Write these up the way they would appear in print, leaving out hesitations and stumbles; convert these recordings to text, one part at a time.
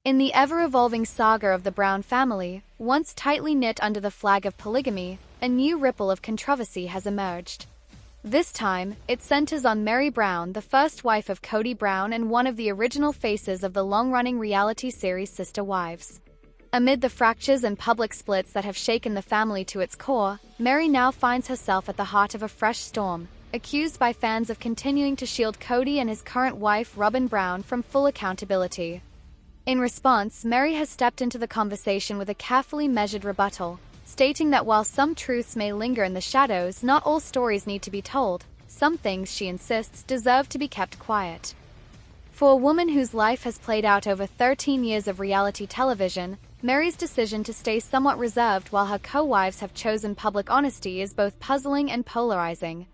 In the ever-evolving saga of the Brown family, once tightly knit under the flag of polygamy, a new ripple of controversy has emerged. This time, it centers on Meri Brown, the first wife of Kody Brown and one of the original faces of the long-running reality series Sister Wives. Amid the fractures and public splits that have shaken the family to its core, Meri now finds herself at the heart of a fresh storm, accused by fans of continuing to shield Kody and his current wife Robyn Brown from full accountability. In response, Meri has stepped into the conversation with a carefully measured rebuttal, stating that while some truths may linger in the shadows, not all stories need to be told. Some things, she insists, deserve to be kept quiet. For a woman whose life has played out over 13 years of reality television, Meri's decision to stay somewhat reserved while her co-wives have chosen public honesty is both puzzling and polarizing.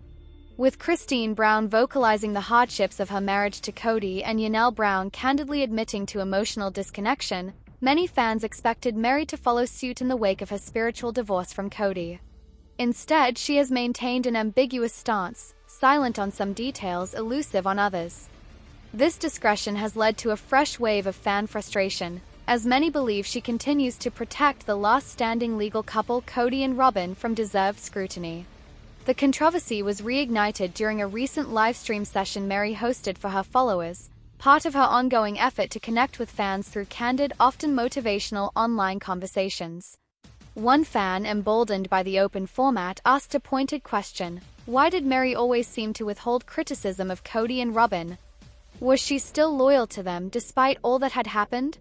With Christine Brown vocalizing the hardships of her marriage to Kody and Yanel Brown candidly admitting to emotional disconnection, many fans expected Meri to follow suit in the wake of her spiritual divorce from Kody. Instead, she has maintained an ambiguous stance, silent on some details, elusive on others. This discretion has led to a fresh wave of fan frustration, as many believe she continues to protect the last standing legal couple Kody and Robyn from deserved scrutiny. The controversy was reignited during a recent livestream session Meri hosted for her followers, part of her ongoing effort to connect with fans through candid, often motivational online conversations. One fan, emboldened by the open format, asked a pointed question: why did Meri always seem to withhold criticism of Kody and Robyn? Was she still loyal to them despite all that had happened?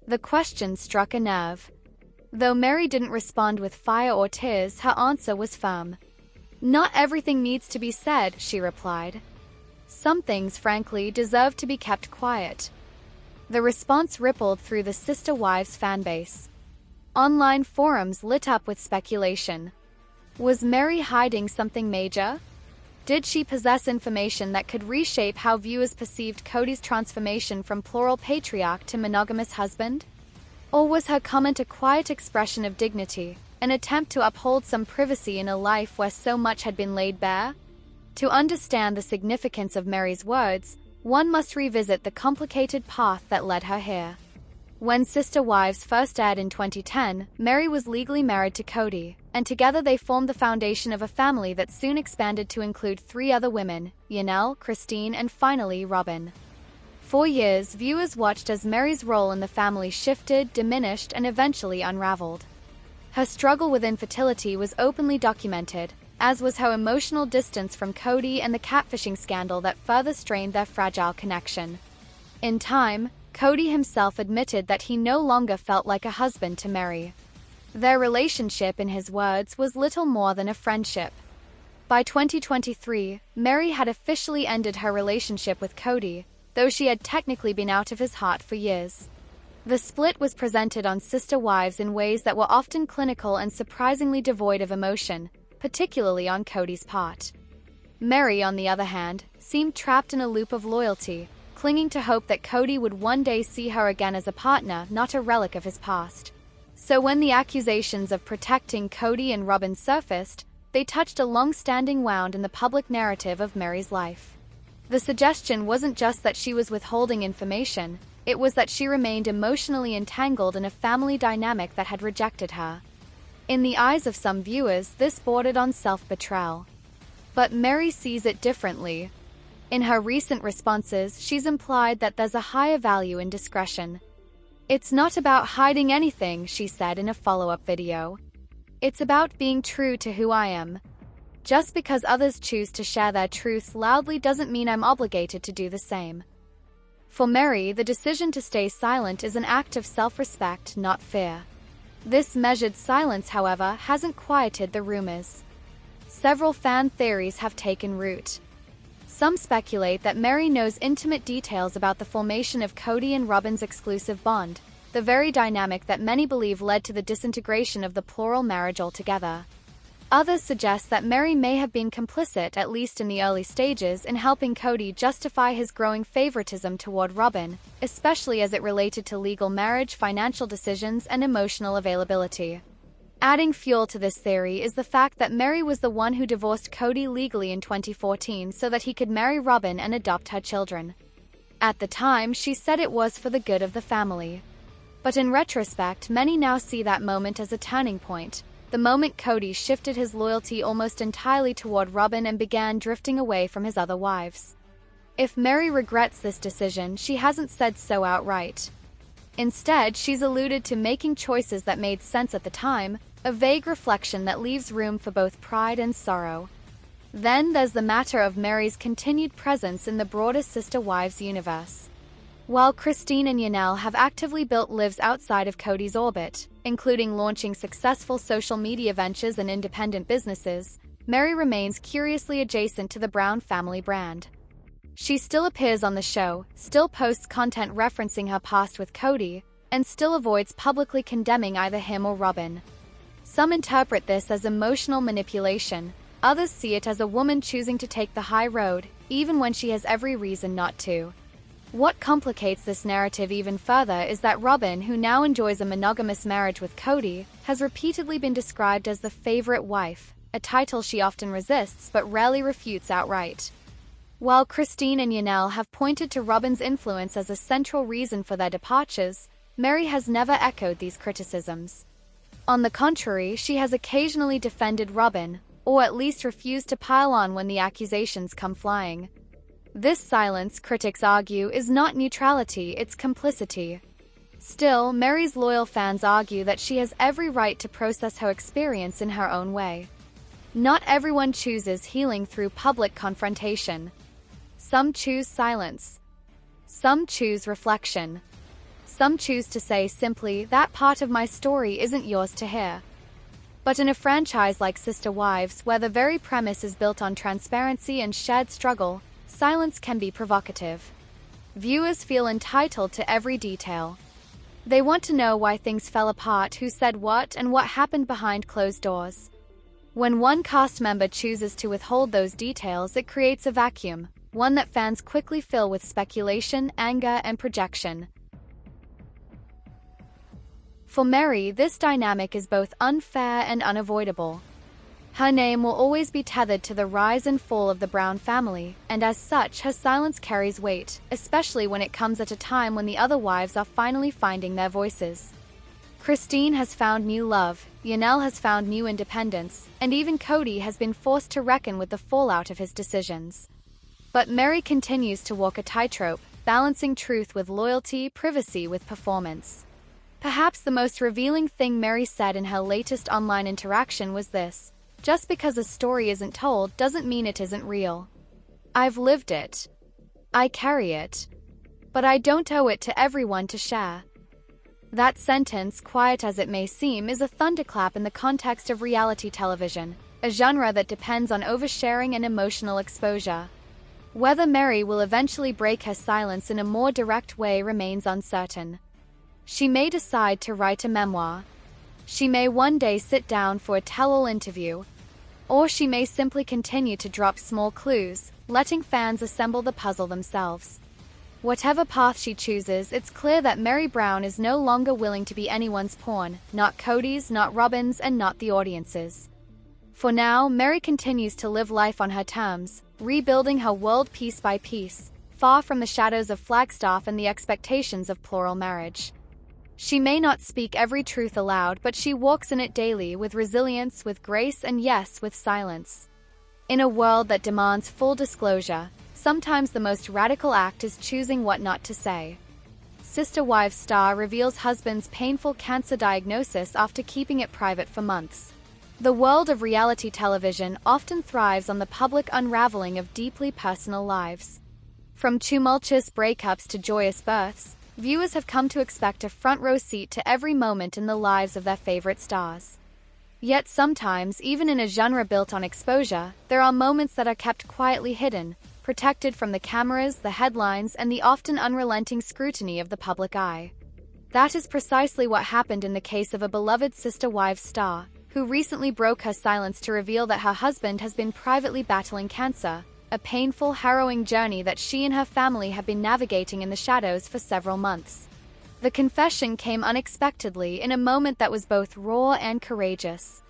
The question struck a nerve. Though Meri didn't respond with fire or tears, her answer was firm. "Not everything needs to be said," she replied. "Some things, frankly, deserve to be kept quiet." The response rippled through the Sister Wives fanbase. Online forums lit up with speculation. Was Meri hiding something major? Did she possess information that could reshape how viewers perceived Kody's transformation from plural patriarch to monogamous husband? Or was her comment a quiet expression of dignity, an attempt to uphold some privacy in a life where so much had been laid bare? To understand the significance of Meri's words, one must revisit the complicated path that led her here. When Sister Wives first aired in 2010, Meri was legally married to Kody, and together they formed the foundation of a family that soon expanded to include 3 other women: Yanel, Christine, and finally Robyn. For years, viewers watched as Meri's role in the family shifted, diminished, and eventually unraveled. Her struggle with infertility was openly documented, as was her emotional distance from Kody and the catfishing scandal that further strained their fragile connection. In time, Kody himself admitted that he no longer felt like a husband to Meri. Their relationship, in his words, was little more than a friendship. By 2023, Meri had officially ended her relationship with Kody, though she had technically been out of his heart for years. The split was presented on Sister Wives in ways that were often clinical and surprisingly devoid of emotion, particularly on Kody's part. Meri, on the other hand, seemed trapped in a loop of loyalty, clinging to hope that Kody would one day see her again as a partner, not a relic of his past. So when the accusations of protecting Kody and Robyn surfaced, they touched a long-standing wound in the public narrative of Meri's life. The suggestion wasn't just that she was withholding information, it was that she remained emotionally entangled in a family dynamic that had rejected her. In the eyes of some viewers, this bordered on self-betrayal. But Meri sees it differently. In her recent responses, she's implied that there's a higher value in discretion. "It's not about hiding anything," she said in a follow-up video. "It's about being true to who I am. Just because others choose to share their truths loudly doesn't mean I'm obligated to do the same." For Meri, the decision to stay silent is an act of self-respect, not fear. This measured silence, however, hasn't quieted the rumors. Several fan theories have taken root. Some speculate that Meri knows intimate details about the formation of Kody and Robyn's exclusive bond, the very dynamic that many believe led to the disintegration of the plural marriage altogether. Others suggest that Meri may have been complicit, at least in the early stages, in helping Kody justify his growing favoritism toward Robyn, especially as it related to legal marriage, financial decisions, and emotional availability. Adding fuel to this theory is the fact that Meri was the one who divorced Kody legally in 2014 so that he could marry Robyn and adopt her children. At the time, she said it was for the good of the family. But in retrospect, many now see that moment as a turning point. The moment Kody shifted his loyalty almost entirely toward Robyn and began drifting away from his other wives. If Meri regrets this decision, she hasn't said so outright. Instead, she's alluded to making choices that made sense at the time, a vague reflection that leaves room for both pride and sorrow. Then there's the matter of Meri's continued presence in the broader Sister Wives universe. While Christine and Yanel have actively built lives outside of Kody's orbit, including launching successful social media ventures and independent businesses, Meri remains curiously adjacent to the Brown family brand. She still appears on the show, still posts content referencing her past with Kody, and still avoids publicly condemning either him or Robyn. Some interpret this as emotional manipulation, others see it as a woman choosing to take the high road, even when she has every reason not to. What complicates this narrative even further is that Robyn, who now enjoys a monogamous marriage with Kody, has repeatedly been described as the favorite wife, a title she often resists but rarely refutes outright. While Christine and Yanel have pointed to Robyn's influence as a central reason for their departures, Meri has never echoed these criticisms. On the contrary, she has occasionally defended Robyn, or at least refused to pile on when the accusations come flying. This silence, critics argue, is not neutrality, it's complicity. Still, Meri's loyal fans argue that she has every right to process her experience in her own way. Not everyone chooses healing through public confrontation. Some choose silence. Some choose reflection. Some choose to say simply, that part of my story isn't yours to hear. But in a franchise like Sister Wives, where the very premise is built on transparency and shared struggle, silence can be provocative. Viewers feel entitled to every detail. They want to know why things fell apart, who said what, and what happened behind closed doors. When one cast member chooses to withhold those details, it creates a vacuum, one that fans quickly fill with speculation, anger, and projection. For Meri, this dynamic is both unfair and unavoidable. Her name will always be tethered to the rise and fall of the Brown family, and as such, her silence carries weight, especially when it comes at a time when the other wives are finally finding their voices. Christine has found new love, Yanel has found new independence, and even Kody has been forced to reckon with the fallout of his decisions. But Meri continues to walk a tightrope, balancing truth with loyalty, privacy with performance. Perhaps the most revealing thing Meri said in her latest online interaction was this: "Just because a story isn't told doesn't mean it isn't real. I've lived it. I carry it. But I don't owe it to everyone to share." That sentence, quiet as it may seem, is a thunderclap in the context of reality television, a genre that depends on oversharing and emotional exposure. Whether Meri will eventually break her silence in a more direct way remains uncertain. She may decide to write a memoir. She may one day sit down for a tell-all interview. Or she may simply continue to drop small clues, letting fans assemble the puzzle themselves. Whatever path she chooses, it's clear that Meri Brown is no longer willing to be anyone's pawn, not Kody's, not Robyn's, and not the audience's. For now, Meri continues to live life on her terms, rebuilding her world piece by piece, far from the shadows of Flagstaff and the expectations of plural marriage. She may not speak every truth aloud, but she walks in it daily, with resilience, with grace, and yes, with silence. In a world that demands full disclosure, sometimes the most radical act is choosing what not to say. Sister Wives star reveals husband's painful cancer diagnosis after keeping it private for months. The world of reality television often thrives on the public unraveling of deeply personal lives. From tumultuous breakups to joyous births, viewers have come to expect a front-row seat to every moment in the lives of their favorite stars. Yet sometimes, even in a genre built on exposure, there are moments that are kept quietly hidden, protected from the cameras, the headlines, and the often unrelenting scrutiny of the public eye. That is precisely what happened in the case of a beloved Sister Wives star, who recently broke her silence to reveal that her husband has been privately battling cancer, a painful, harrowing journey that she and her family have been navigating in the shadows for several months. The confession came unexpectedly in a moment that was both raw and courageous.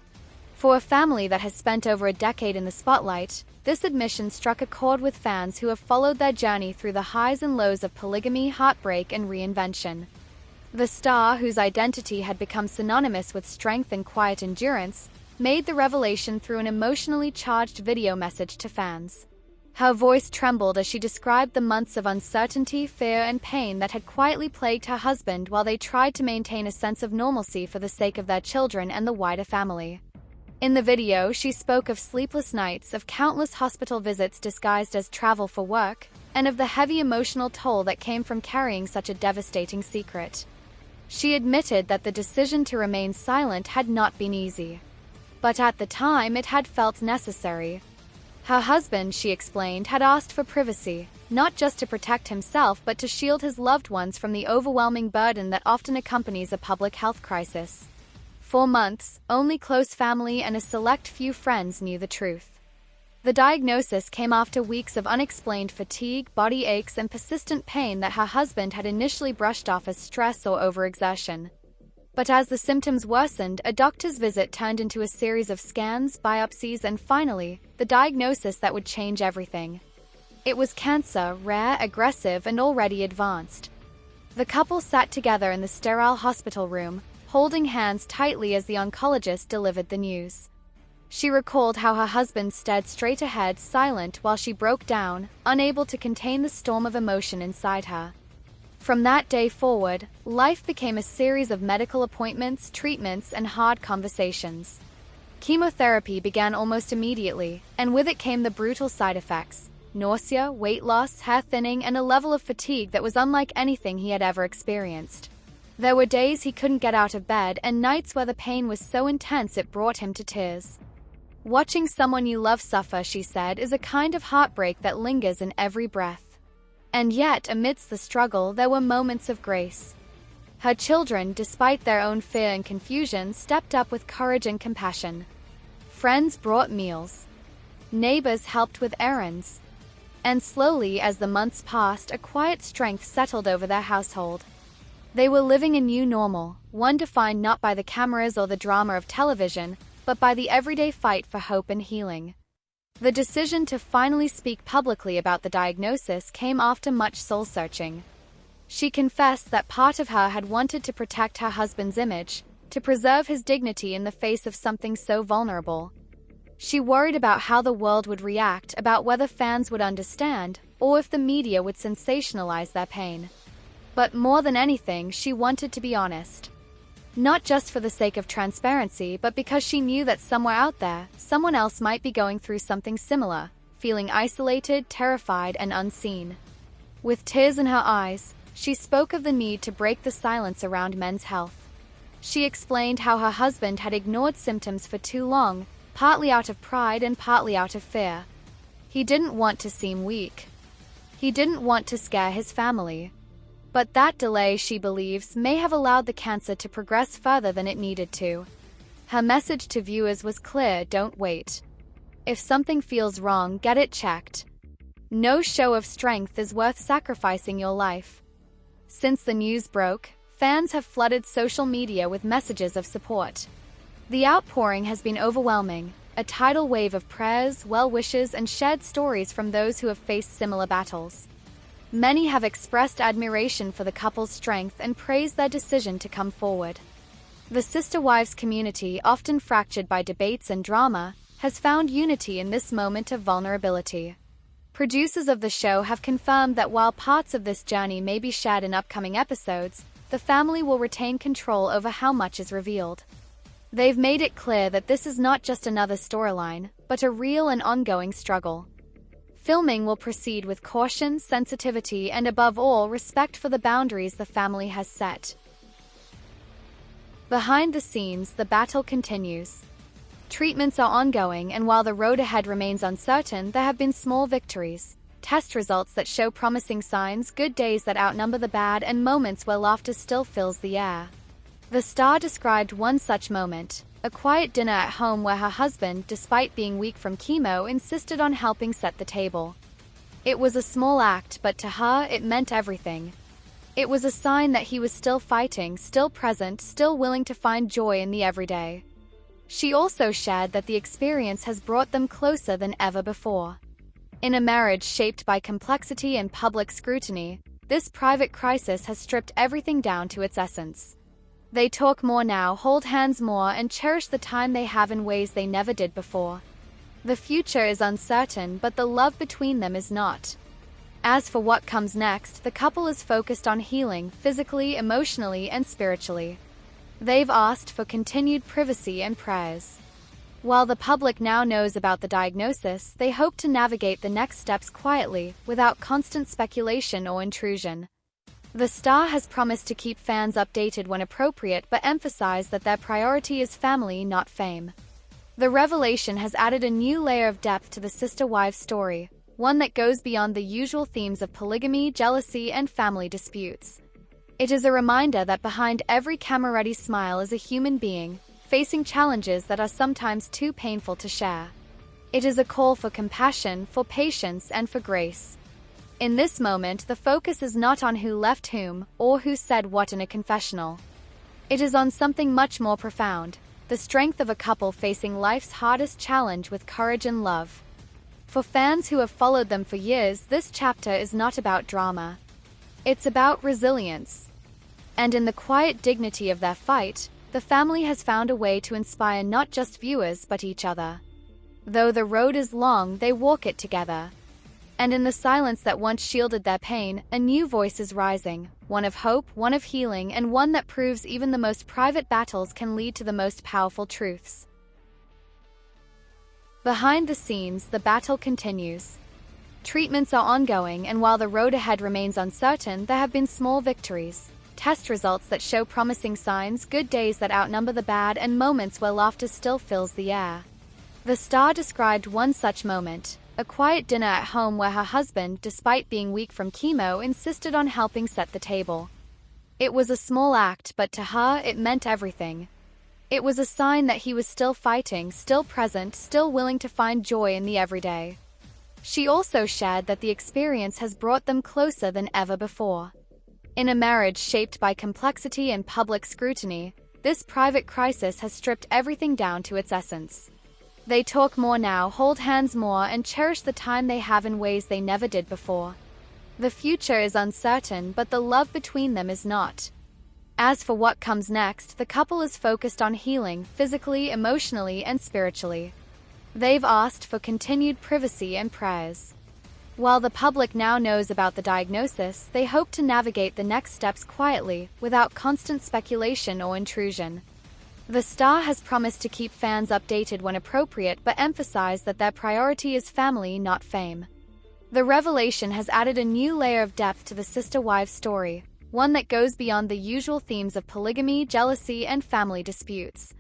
For a family that has spent over a decade in the spotlight, this admission struck a chord with fans who have followed their journey through the highs and lows of polygamy, heartbreak, and reinvention. The star, whose identity had become synonymous with strength and quiet endurance, made the revelation through an emotionally charged video message to fans. Her voice trembled as she described the months of uncertainty, fear, and pain that had quietly plagued her husband while they tried to maintain a sense of normalcy for the sake of their children and the wider family. In the video, she spoke of sleepless nights, of countless hospital visits disguised as travel for work, and of the heavy emotional toll that came from carrying such a devastating secret. She admitted that the decision to remain silent had not been easy. But at the time, it had felt necessary. Her husband, she explained, had asked for privacy, not just to protect himself but to shield his loved ones from the overwhelming burden that often accompanies a public health crisis. For months, only close family and a select few friends knew the truth. The diagnosis came after weeks of unexplained fatigue, body aches, and persistent pain that her husband had initially brushed off as stress or overexertion. But as the symptoms worsened, a doctor's visit turned into a series of scans, biopsies, and finally, the diagnosis that would change everything. It was cancer, rare, aggressive, and already advanced. The couple sat together in the sterile hospital room, holding hands tightly as the oncologist delivered the news. She recalled how her husband stared straight ahead, silent, while she broke down, unable to contain the storm of emotion inside her. From that day forward, life became a series of medical appointments, treatments, and hard conversations. Chemotherapy began almost immediately, and with it came the brutal side effects: nausea, weight loss, hair thinning, and a level of fatigue that was unlike anything he had ever experienced. There were days he couldn't get out of bed, and nights where the pain was so intense it brought him to tears. Watching someone you love suffer, she said, is a kind of heartbreak that lingers in every breath. And yet, amidst the struggle, there were moments of grace. Her children, despite their own fear and confusion, stepped up with courage and compassion. Friends brought meals. Neighbors helped with errands. And slowly, as the months passed, a quiet strength settled over their household. They were living a new normal, one defined not by the cameras or the drama of television, but by the everyday fight for hope and healing. The decision to finally speak publicly about the diagnosis came after much soul-searching. She confessed that part of her had wanted to protect her husband's image, to preserve his dignity in the face of something so vulnerable. She worried about how the world would react, about whether fans would understand, or if the media would sensationalize their pain. But more than anything, she wanted to be honest. Not just for the sake of transparency, but because she knew that somewhere out there, someone else might be going through something similar, feeling isolated, terrified, and unseen. With tears in her eyes, she spoke of the need to break the silence around men's health. She explained how her husband had ignored symptoms for too long, partly out of pride and partly out of fear. He didn't want to seem weak. He didn't want to scare his family. But that delay, she believes, may have allowed the cancer to progress further than it needed to. Her message to viewers was clear: don't wait. If something feels wrong, get it checked. No show of strength is worth sacrificing your life. Since the news broke, fans have flooded social media with messages of support. The outpouring has been overwhelming, a tidal wave of prayers, well wishes, and shared stories from those who have faced similar battles. Many have expressed admiration for the couple's strength and praised their decision to come forward. The Sister Wives community, often fractured by debates and drama, has found unity in this moment of vulnerability. Producers of the show have confirmed that while parts of this journey may be shared in upcoming episodes, the family will retain control over how much is revealed. They've made it clear that this is not just another storyline, but a real and ongoing struggle. Filming will proceed with caution, sensitivity, and above all, respect for the boundaries the family has set. Behind the scenes, the battle continues. Treatments are ongoing, and while the road ahead remains uncertain, there have been small victories. Test results that show promising signs, good days that outnumber the bad, and moments where laughter still fills the air. The star described one such moment: a quiet dinner at home where her husband, despite being weak from chemo, insisted on helping set the table. It was a small act, but to her, it meant everything. It was a sign that he was still fighting, still present, still willing to find joy in the everyday. She also shared that the experience has brought them closer than ever before. In a marriage shaped by complexity and public scrutiny, this private crisis has stripped everything down to its essence. They talk more now, hold hands more, and cherish the time they have in ways they never did before. The future is uncertain, but the love between them is not. As for what comes next, the couple is focused on healing physically, emotionally, and spiritually. They've asked for continued privacy and prayers. While the public now knows about the diagnosis, they hope to navigate the next steps quietly, without constant speculation or intrusion. The star has promised to keep fans updated when appropriate, but emphasized that their priority is family, not fame. The revelation has added a new layer of depth to the sister-wives story, one that goes beyond the usual themes of polygamy, jealousy, and family disputes. It is a reminder that behind every camera-ready smile is a human being, facing challenges that are sometimes too painful to share. It is a call for compassion, for patience, and for grace. In this moment, the focus is not on who left whom, or who said what in a confessional. It is on something much more profound, the strength of a couple facing life's hardest challenge with courage and love. For fans who have followed them for years, this chapter is not about drama. It's about resilience. And in the quiet dignity of their fight, the family has found a way to inspire not just viewers but each other. Though the road is long, they walk it together. And in the silence that once shielded their pain, a new voice is rising, one of hope, one of healing, and one that proves even the most private battles can lead to the most powerful truths. Behind the scenes, the battle continues. Treatments are ongoing, and while the road ahead remains uncertain, there have been small victories. Test results that show promising signs, good days that outnumber the bad, and moments where laughter still fills the air. The star described one such moment, a quiet dinner at home where her husband, despite being weak from chemo, insisted on helping set the table. It was a small act, but to her, it meant everything. It was a sign that he was still fighting, still present, still willing to find joy in the everyday. She also shared that the experience has brought them closer than ever before. In a marriage shaped by complexity and public scrutiny, this private crisis has stripped everything down to its essence. They talk more now, hold hands more, and cherish the time they have in ways they never did before. The future is uncertain, but the love between them is not. As for what comes next, the couple is focused on healing physically, emotionally, and spiritually. They've asked for continued privacy and prayers. While the public now knows about the diagnosis, they hope to navigate the next steps quietly, without constant speculation or intrusion. The star has promised to keep fans updated when appropriate, but emphasized that their priority is family, not fame. The revelation has added a new layer of depth to the sister-wives story, one that goes beyond the usual themes of polygamy, jealousy, and family disputes.